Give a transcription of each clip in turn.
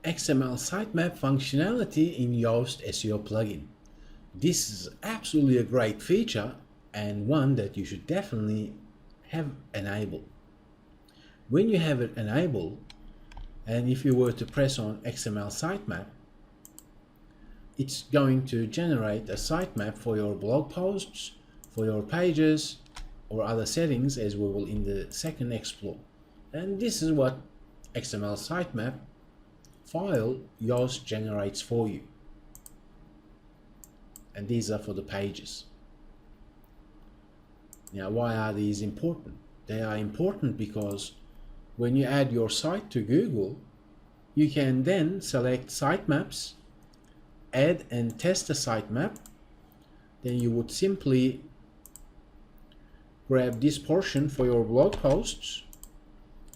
XML sitemap functionality in Yoast SEO plugin. This is absolutely a great feature and one that you should definitely have enabled. When you have it enabled, and if you were to press on XML sitemap, it's going to generate a sitemap for your blog posts, for your pages, or other settings, as we will in the second explore. And this is what XML sitemap file Yoast generates for you. And these are for the pages. Now, why are these important? They are important because when you add your site to Google, you can then select sitemaps, add and test a sitemap. Then you would simply grab this portion for your blog posts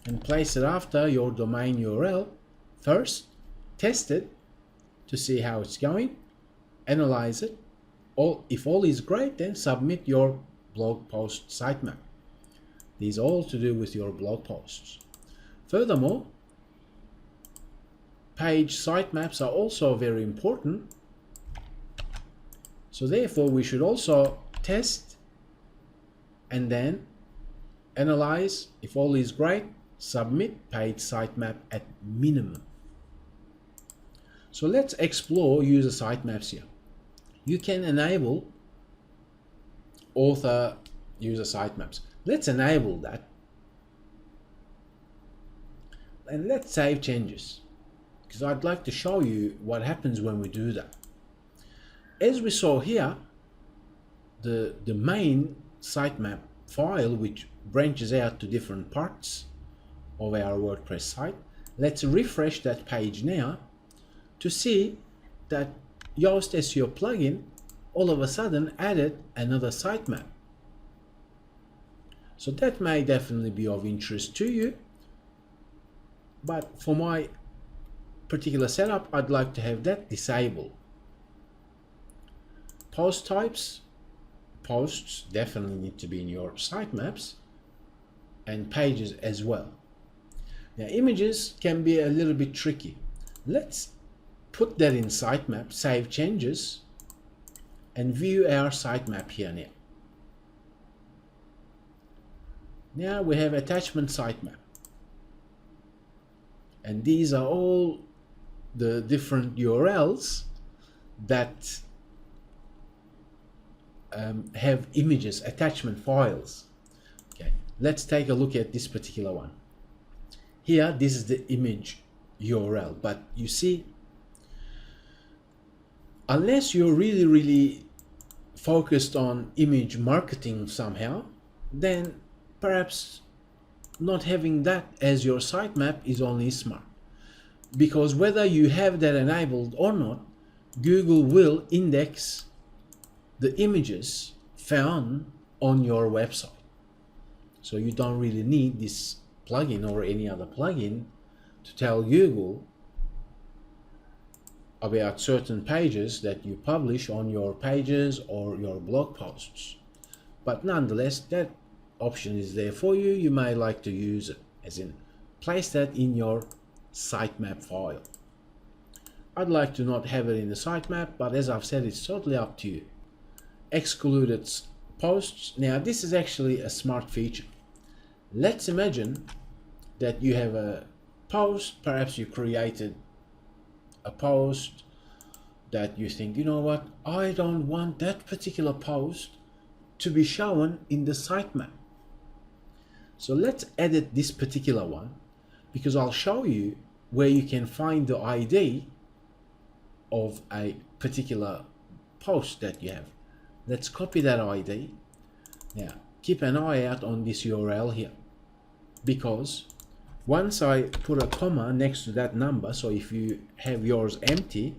and place it after your domain URL. First, test it to see how it's going, analyze it. If all is great, then submit your blog post sitemap. These are all to do with your blog posts. Furthermore, page sitemaps are also very important. So therefore, we should also test and then analyze. If all is great, submit page sitemap at minimum. So let's explore user sitemaps here. You can enable author user sitemaps. Let's enable that. And let's save changes, because I'd like to show you what happens when we do that. As we saw here, the main sitemap file, which branches out to different parts of our WordPress site. Let's refresh that page now to see that Yoast SEO plugin all of a sudden added another sitemap. So that may definitely be of interest to you, but for my particular setup, I'd like to have that disabled. Post types, posts definitely need to be in your sitemaps, and pages as well. Now, images can be a little bit tricky. Let's put that in sitemap, save changes, and view our sitemap here now. Now we have attachment sitemap. And these are all the different URLs that have images, attachment files. Okay, let's take a look at this particular one. Here, this is the image URL, but you see, unless you're really focused on image marketing somehow, then perhaps not having that as your sitemap is only smart. Because whether you have that enabled or not, Google will index the images found on your website. So you don't really need this plugin or any other plugin to tell Google about certain pages that you publish on your pages or your blog posts. But nonetheless, that option is there for you. You may like to use it, as in place that in your sitemap file. I'd like to not have it in the sitemap, but as I've said, it's totally up to you. Excluded posts. Now, this is actually a smart feature. Let's imagine that you have a post, perhaps you created a post that you think, you know what, I don't want that particular post to be shown in the sitemap. So let's edit this particular one, because I'll show you where you can find the ID of a particular post that you have. Let's copy that ID. Now, keep an eye out on this URL here, because once I put a comma next to that number, so if you have yours empty,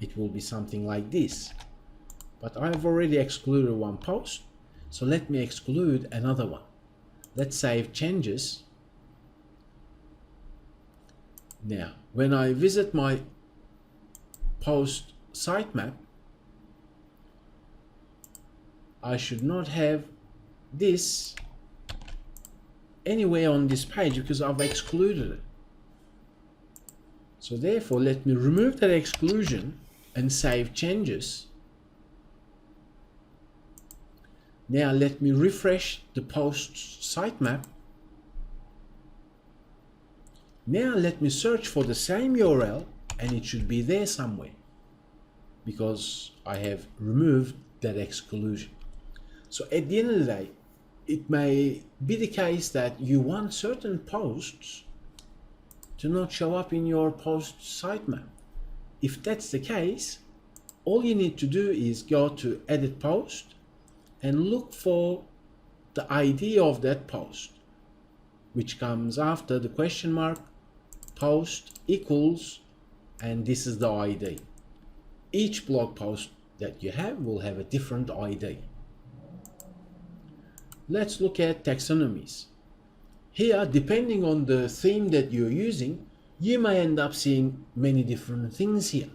it will be something like this. But I've already excluded one post, so let me exclude another one. Let's save changes. Now, when I visit my post sitemap, I should not have this anywhere on this page because I've excluded it. So therefore, let me remove that exclusion and save changes. Now let me refresh the post sitemap. Now let me search for the same URL, and it should be there somewhere because I have removed that exclusion. So at the end of the day, it may be the case that you want certain posts to not show up in your post sitemap. If that's the case, all you need to do is go to edit post and look for the ID of that post, which comes after the question mark, post equals, and this is the ID. Each blog post that you have will have a different ID. Let's look at taxonomies. Here, depending on the theme that you're using, you may end up seeing many different things here.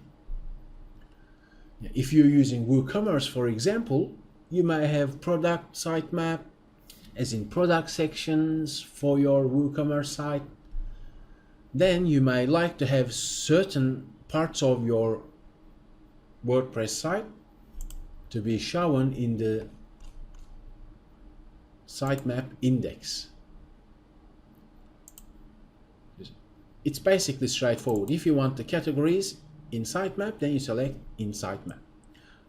If you're using WooCommerce, for example, you may have product sitemap, as in product sections for your WooCommerce site. Then you may like to have certain parts of your WordPress site to be shown in the sitemap index. It's basically straightforward. If you want the categories in sitemap, then you select in sitemap.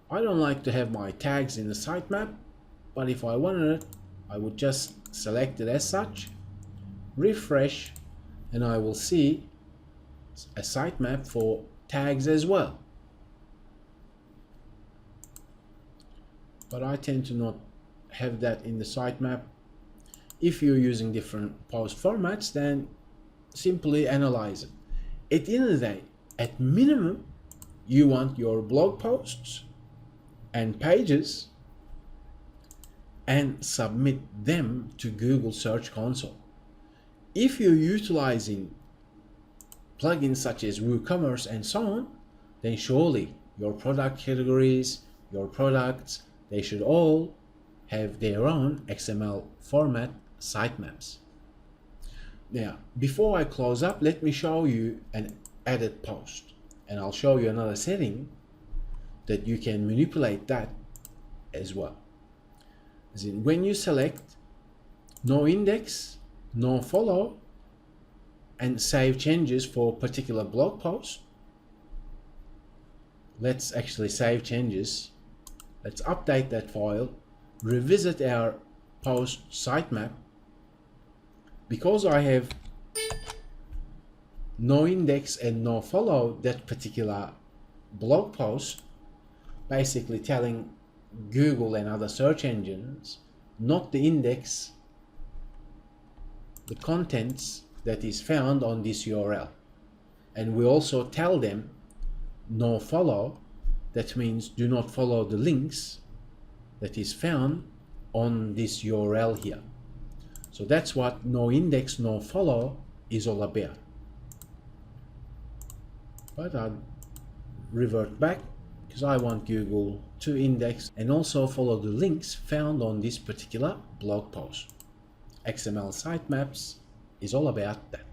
I don't like to have my tags in the sitemap, but if I wanted it, I would just select it as such, refresh, and I will see a sitemap for tags as well. But I tend to not have that in the sitemap. If you're using different post formats, then simply analyze it. At the end of the day, at minimum, you want your blog posts and pages and submit them to Google Search Console. If you're utilizing plugins such as WooCommerce and so on, then surely your product categories, your products, they should all have their own XML format sitemaps. Now, before I close up, let me show you an edit post, and I'll show you another setting that you can manipulate that as well. As in, when you select no index, no follow, and save changes for a particular blog post, let's actually save changes. Let's update that file, revisit our post sitemap. Because I have no index and no follow that particular blog post, basically telling Google and other search engines not to index the contents that is found on this URL. And we also tell them no follow, that means do not follow the links that is found on this URL here. So that's what no index, no follow is all about. But I'll revert back because I want Google to index and also follow the links found on this particular blog post. XML Sitemaps is all about that.